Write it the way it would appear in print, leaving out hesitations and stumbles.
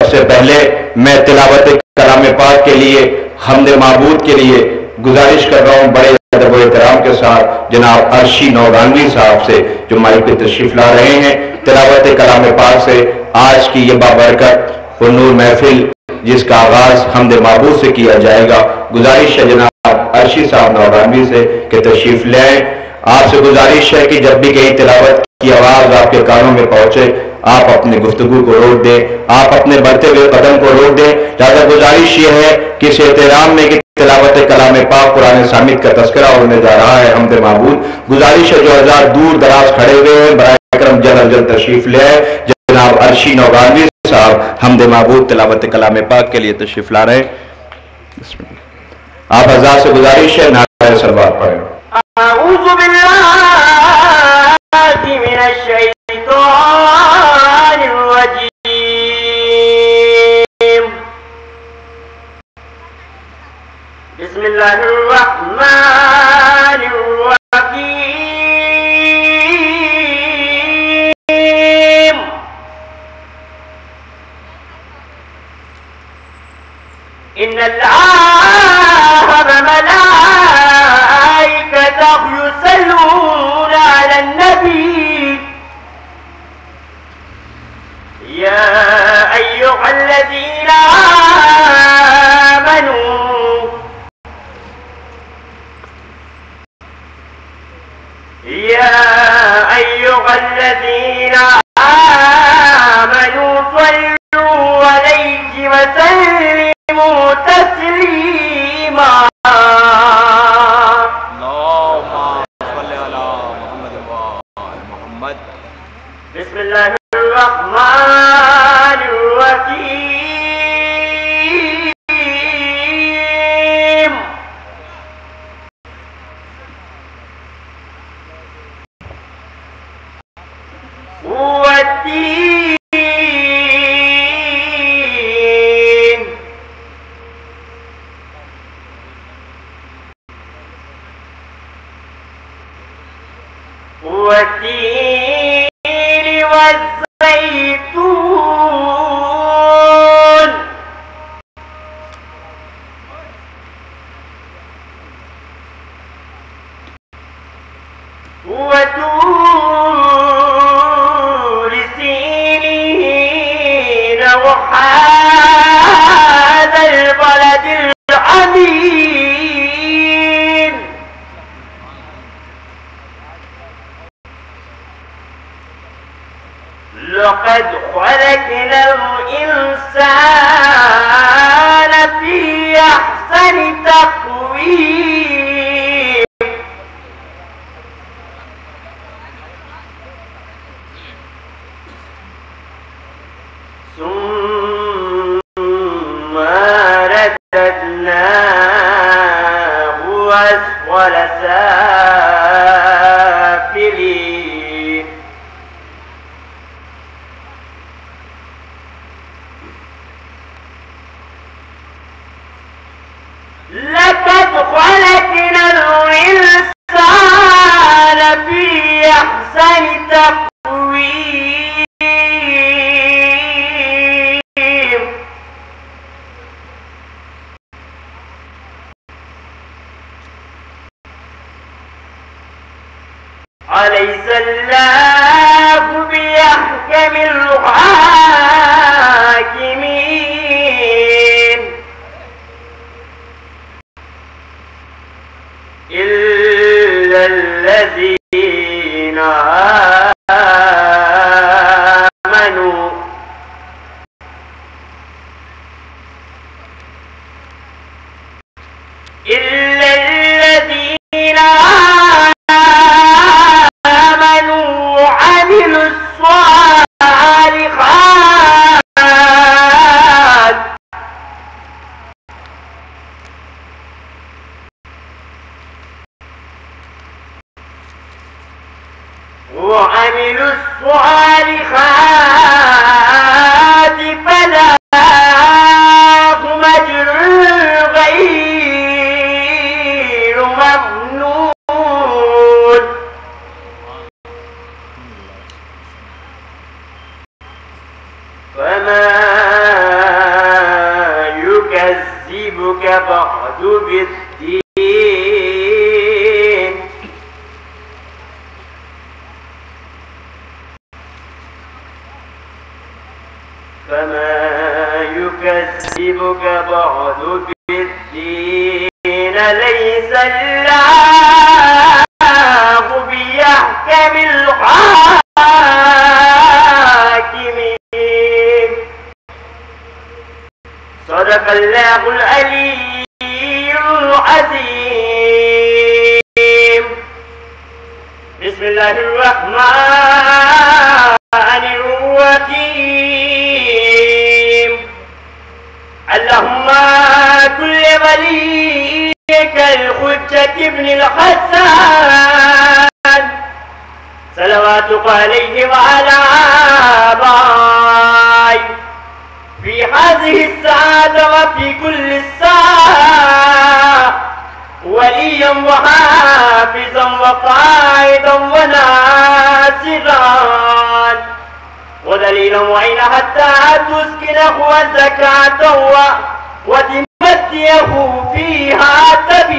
सबसे पहले मैं तिलावत कलाम पाक के लिए हमद माबूद के लिए गुजारिश कर रहा हूँ बड़े अदब व एहतराम के साथ जनाब अर्शी नौगानवी साहब से, जो माइक पे तशरीफ ला रहे हैं तिलावत कलाम पाक से। आज की ये बाबरकत और नूर महफिल जिसका आगाज हमद माबूद से किया जाएगा, गुजारिश है जनाब अर्शी साहब नौगानवी से कि तशरीफ ले आए। आपसे गुजारिश है कि जब भी कहीं तिलावत की आवाज आपके कानों में पहुंचे आप अपनी गुफ्तगू को रोक दें, आप अपने बढ़ते हुए कदम को रोक दें। ज्यादा गुजारिश ये है कि इस एहतराम में कि तिलावत कलाम पाक कुरान सामित का तस्करा होने जा रहा है हमद माबूद, गुजारिश है जो हजार दूर दराज खड़े हुए हैं बराए करम जल्द अज जल्द तशरीफ ले आए। जनाब अर्शी नौगानवी साहब हमद माबूद तिलावत कलाम पाक के लिए तशरीफ ला रहे हैं। आप हजार से गुजारिश है नारे सलवात पढ़ें। आमिलुस्सालिहात بعد بالدين. فما يكذبك بعد بالدين ليس الله بيحكم الحاكمين. صدق الله العلي العظيم. بسم الله الرحمن الرحيم. اللهم كل وليك الحجة ابن الحسن صلواتك عليه وعلى آبائه في هذه الساعة وفي كل الساعة وليا وحافظا وقائدا وناصرا ودليلا وعينا حتى تسكنه الزكاة وتمتيه فيها تبيا